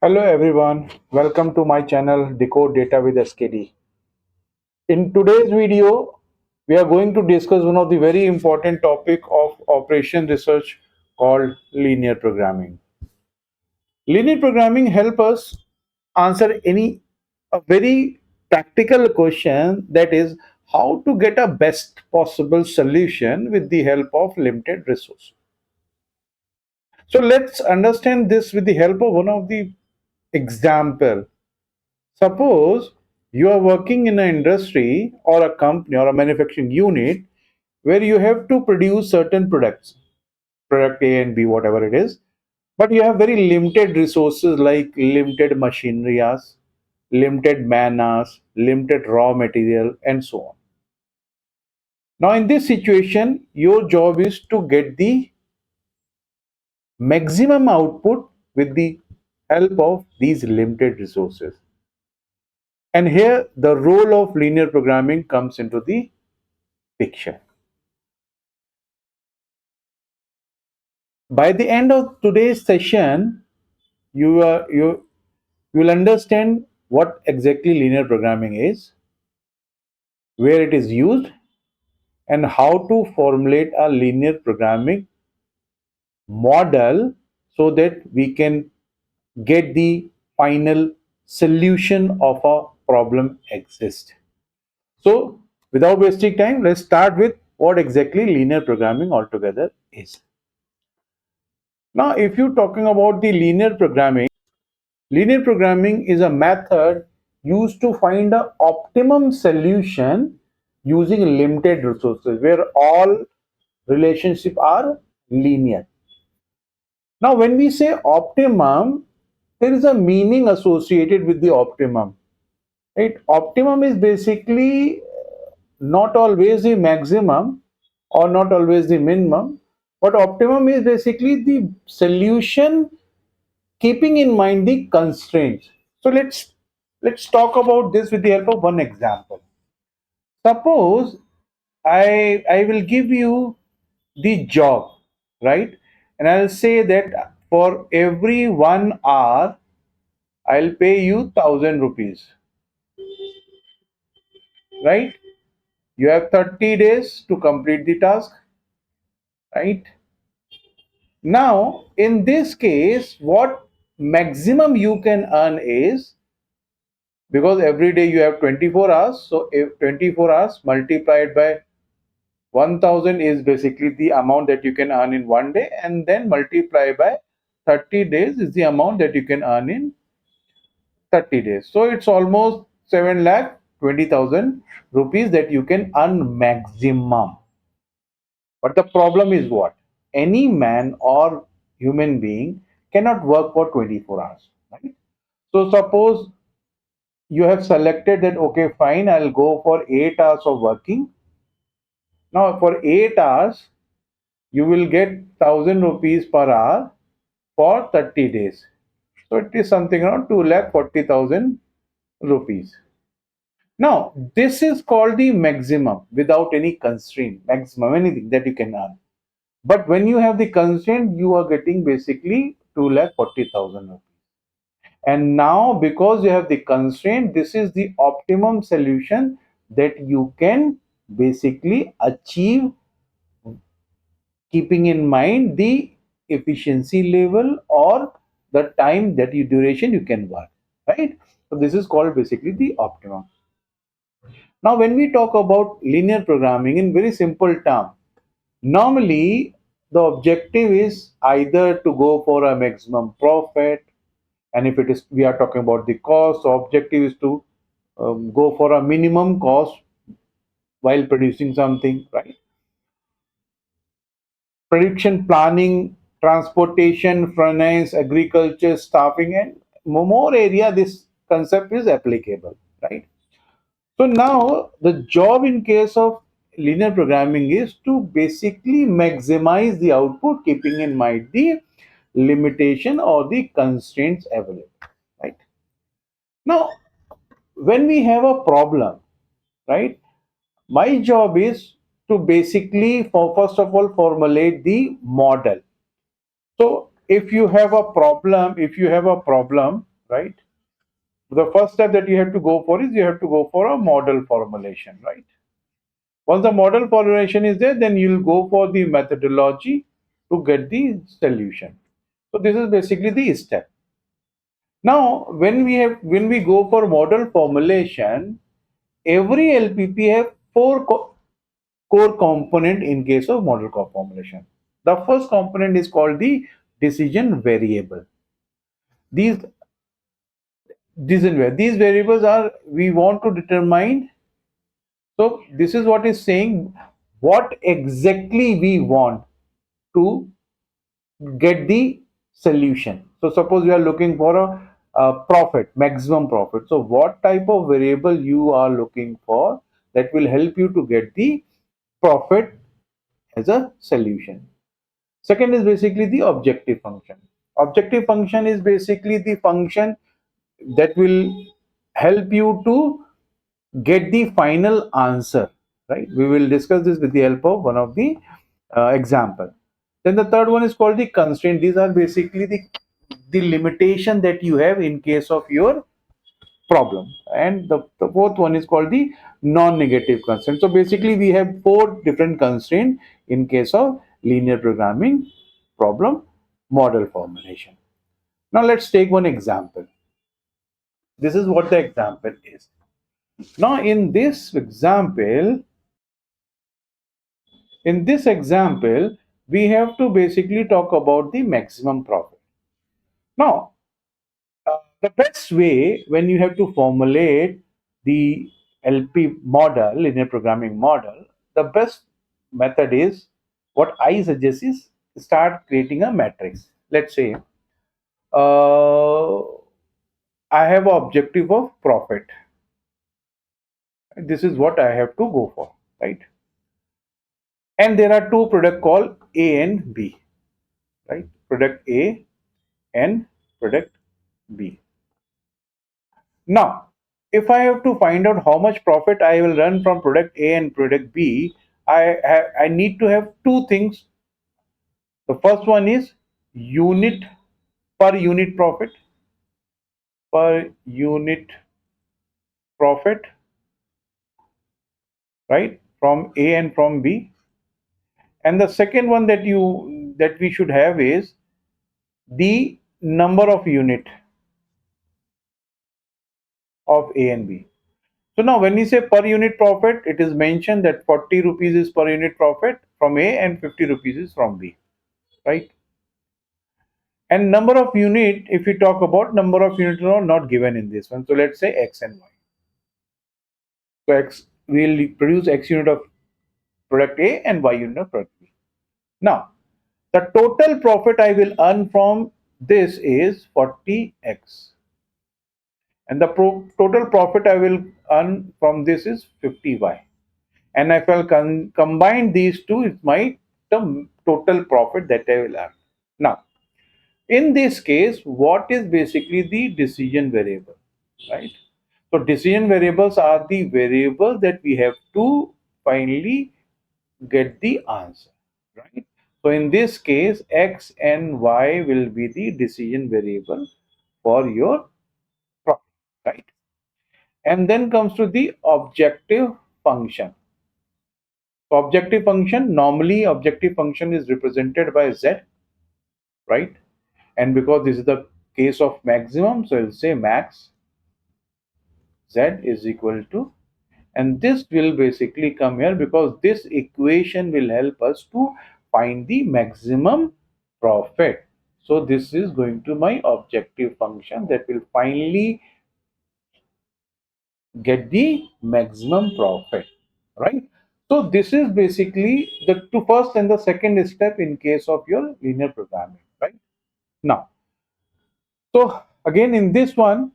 Hello everyone, welcome to my channel Decode Data with SKD. In today's video, we are going to discuss one of the very important topic of operation research called linear programming. Linear programming help us answer a very practical question, that is how to get a best possible solution with the help of limited resources. So let's understand this with the help of one of the example. Suppose you are working in an industry or a company or a manufacturing unit where you have to produce certain products, product A and B, whatever it is, but you have very limited resources like limited machinery hours, limited man hours, limited raw material, and so on. Now, in this situation, your job is to get the maximum output with the help of these limited resources. And here, the role of linear programming comes into the picture. By the end of today's session, you will understand what exactly linear programming is, where it is used, and how to formulate a linear programming model so that we can get the final solution of a problem exist. So, without wasting time, let's start with what exactly linear programming altogether is. Now, if you're talking about the linear programming is a method used to find an optimum solution using limited resources where all relationships are linear. Now, when we say optimum, there is a meaning associated with the optimum. Right? Optimum is basically not always the maximum or not always the minimum, but optimum is basically the solution keeping in mind the constraints. So let's talk about this with the help of one example. Suppose I will give you the job, right? And I'll say that for every 1 hour, I'll pay you 1,000 rupees, right? You have 30 days to complete the task, right? Now, in this case, what maximum you can earn is, because every day you have 24 hours, so if 24 hours multiplied by 1,000 is basically the amount that you can earn in 1 day, and then multiply by 30 days is the amount that you can earn in 30 days. So it's almost 7 lakh 20,000 rupees that you can earn maximum. But the problem is what? Any man or human being cannot work for 24 hours, right? So suppose you have selected that, okay, fine, I'll go for 8 hours of working. Now for 8 hours, you will get 1,000 rupees per hour for 30 days. So it is something around 2,40,000 rupees. Now, this is called the maximum without any constraint, maximum, anything that you can earn. But when you have the constraint, you are getting basically 2,40,000 rupees. And now, because you have the constraint, this is the optimum solution that you can basically achieve, keeping in mind the efficiency level or the time that you duration you can work, right? So this is called basically the optimum. Now, when we talk about linear programming in very simple term, normally the objective is either to go for a maximum profit, and if it is we are talking about the cost, the objective is to go for a minimum cost while producing something, right? Production planning, transportation, finance, agriculture, staffing, and more area this concept is applicable, right? So now the job in case of linear programming is to basically maximize the output, keeping in mind the limitation or the constraints available, right? Now, when we have a problem, right, my job is to basically, first of all, formulate the model. So if you have a problem, right? The first step that you have to go for is you have to go for a model formulation, right? Once the model formulation is there, then you'll go for the methodology to get the solution. So this is basically the step. Now, when we go for model formulation, every LPP have four core component in case of model formulation. The first component is called the decision variable. These these variables are we want to determine. So this is what is saying what exactly we want to get the solution. So suppose you are looking for a profit, maximum profit. So what type of variable you are looking for that will help you to get the profit as a solution. Second is basically the objective function. Objective function is basically the function that will help you to get the final answer, right? We will discuss this with the help of one of the example. Then the third one is called the constraint. These are basically the limitation that you have in case of your problem. And the fourth one is called the non-negative constraint. So basically we have four different constraints in case of linear programming problem model formulation. Now let's take one example. This is what the example is. Now in this example, we have to basically talk about the maximum profit. Now, the best way when you have to formulate the LP model, linear programming model, the best method is what I suggest is start creating a matrix. Let's say uh, I have an objective of profit. This is what I have to go for, right? And there are two products called A and B, right? Product A and product B. Now, if I have to find out how much profit I will run from product A and product B, I need to have two things. The first one is unit unit profit per unit profit, right? From A and from B. And the second one that we should have is the number of unit of A and B. So now when we say per unit profit, it is mentioned that 40 rupees is per unit profit from A and 50 rupees is from B, right? And number of unit, if we talk about number of units are not given in this one. So let's say X and Y. So X will produce X unit of product A and Y unit of product B. Now, the total profit I will earn from this is 40X. And the total profit I will earn from this is 50Y. And if I'll combine these two, it's my the total profit that I will earn. Now, in this case, what is basically the decision variable, right? So decision variables are the variables that we have to finally get the answer, right? So in this case, X and Y will be the decision variable for your profit, right? And then comes to the objective function. So objective function, normally objective function is represented by Z, right? And because this is the case of maximum, so I'll say max Z is equal to, and this will basically come here because this equation will help us to find the maximum profit. So this is going to my objective function that will finally get the maximum profit, right? So this is basically the first and the second step in case of your linear programming, right? Now, so again in this one,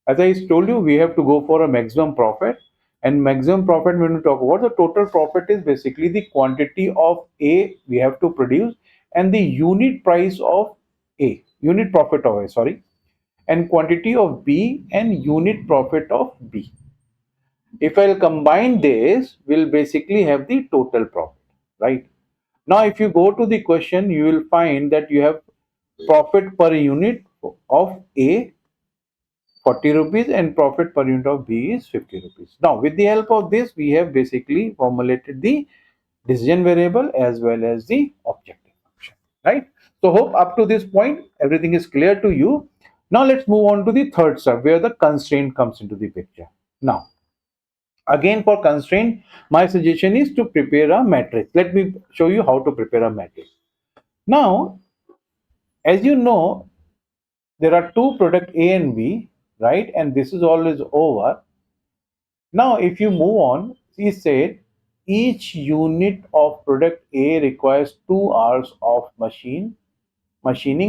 as I told you, we have to go for a maximum profit. And maximum profit, when we talk about the total profit, is basically the quantity of A we have to produce and the unit price of A, unit profit of A, sorry, and quantity of B and unit profit of B. If I'll combine this, we'll basically have the total profit, right? Now, if you go to the question, you will find that you have profit per unit of A 40 rupees and profit per unit of B is 50 rupees. Now, with the help of this, we have basically formulated the decision variable as well as the objective function, right? So, hope up to this point everything is clear to you. Now, let's move on to the third step where the constraint comes into the picture. Now, again for constraint, my suggestion is to prepare a matrix. Let me show you how to prepare a matrix. Now, as you know, there are two product A and B, right? And this is always over. Now, if you move on, he said each unit of product A requires 2 hours of machining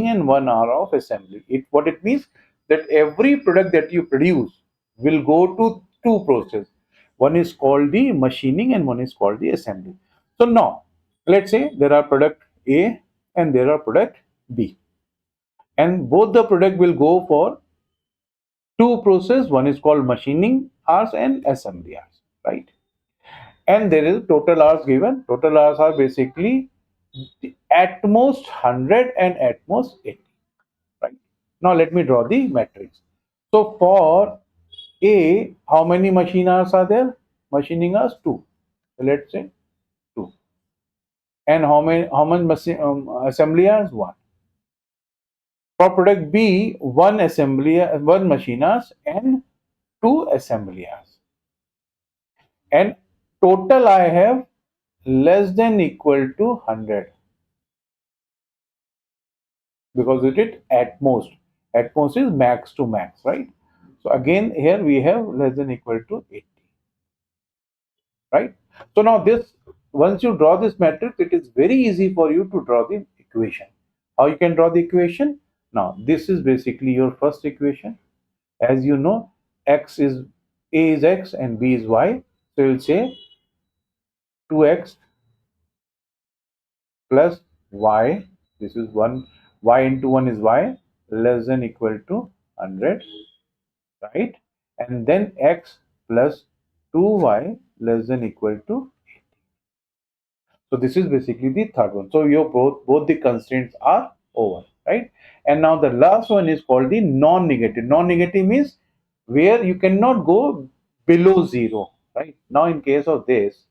and 1 hour of assembly. What it means that every product that you produce will go to two processes. One is called the machining and one is called the assembly. So now, let's say there are product A and there are product B, and both the product will go for two process. One is called machining hours and assembly hours, right? And there is total hours given. Total hours are basically at most 100 and at most 80, right? Now let me draw the matrix. So for A, how many machine hours are there? Machining hours 2. So let's say 2. And how much assembly hours? 1. For product B, one machine hours and 2 assembly hours. And total I have less than equal to 100, because it is at most is max to max, right? So again here we have less than equal to 80, right? So now this, once you draw this matrix, it is very easy for you to draw the equation. How you can draw the equation? Now this is basically your first equation. As you know, x is A is x and B is y, so you'll say 2x plus y, this is 1, y into 1 is y, less than equal to 100, right? And then x plus 2y less than equal to, so this is basically the third one. So your both the constraints are over, right? And now the last one is called the non-negative. Non-negative means where you cannot go below zero, right? Now in case of this,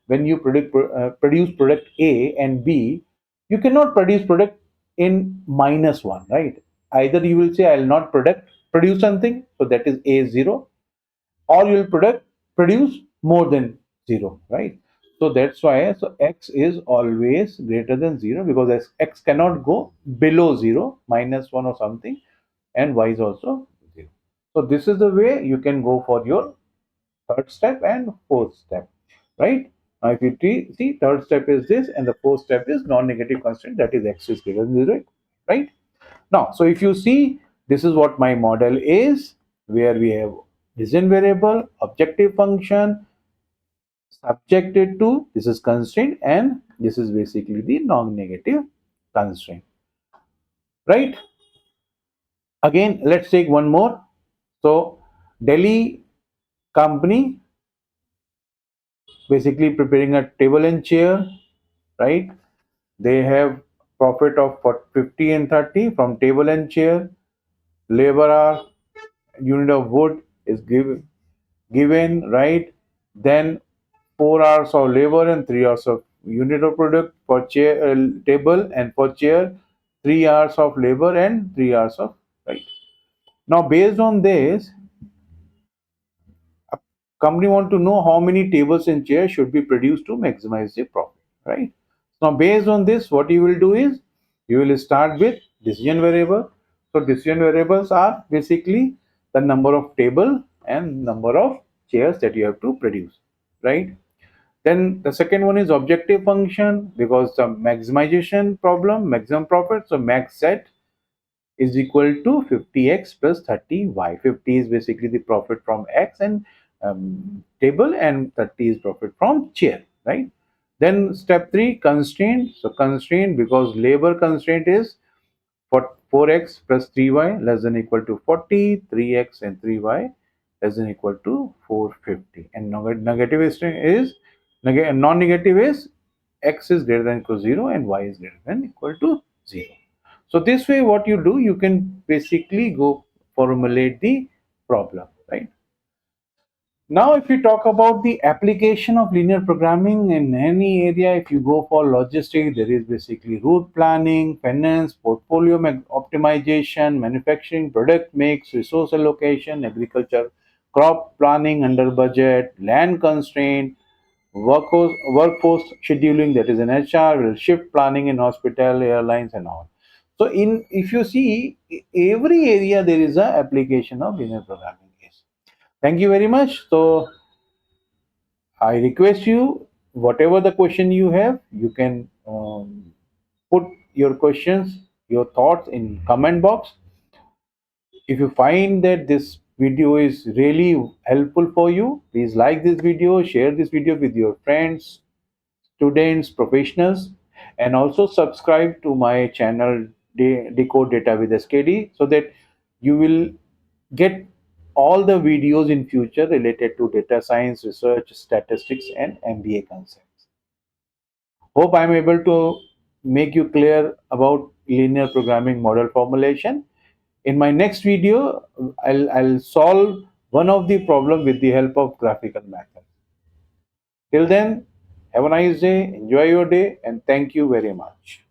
when you produce product A and B, you cannot produce product in -1, right? Either you will say I will not produce something, so that is A 0, or you will produce more than 0, right? So that's why, so x is always greater than 0, because x cannot go below 0, -1 or something, and y is also 0. So this is the way you can go for your third step and fourth step, right? Now if you see, third step is this and the fourth step is non-negative constraint, that is x is greater than 0, right? Now, so if you see, this is what my model is, where we have decision variable, objective function, subjected to, this is constraint, and this is basically the non-negative constraint, right? Again, let's take one more. So, Delhi company basically preparing a table and chair, right? They have profit of 50 and 30 from table and chair. Labor hour, unit of wood is given, right? Then 4 hours of labor and 3 hours of unit of product for chair, table, and for chair 3 hours of labor and 3 hours of, right. Now based on this, a company want to know how many tables and chairs should be produced to maximize the profit, right? Now based on this, what you will do is you will start with decision variable. So decision variables are basically the number of table and number of chairs that you have to produce, right? Then the second one is objective function, because the maximization problem, maximum profit. So max set is equal to 50x plus 30y. 50 is basically the profit from x and table, and 30 is profit from chair, right? Then step 3, constraint. So constraint, because labor constraint is for 4x plus 3y less than equal to 40, 3x and 3y less than equal to 450. And negative is non-negative is x is greater than equal to 0 and y is greater than equal to 0. So this way what you do, you can basically go formulate the problem, right? Now, if we talk about the application of linear programming in any area, if you go for logistics, there is basically route planning, finance, portfolio optimization, manufacturing, product mix, resource allocation, agriculture, crop planning under budget, land constraint, workforce scheduling, that is in HR, will shift planning in hospital, airlines, and all. So, in if you see every area, there is a application of linear programming. Yes. Thank you very much. So I request you, whatever the question you have, you can put your questions, your thoughts in comment box. If you find that this video is really helpful for you, please like this video, share this video with your friends, students, professionals, and also subscribe to my channel Decode Data with SKD so that you will get all the videos in future related to data science, research, statistics, and MBA concepts. Hope I'm able to make you clear about linear programming model formulation. In my next video, I'll solve one of the problem with the help of graphical method. Till then, have a nice day, enjoy your day, and thank you very much.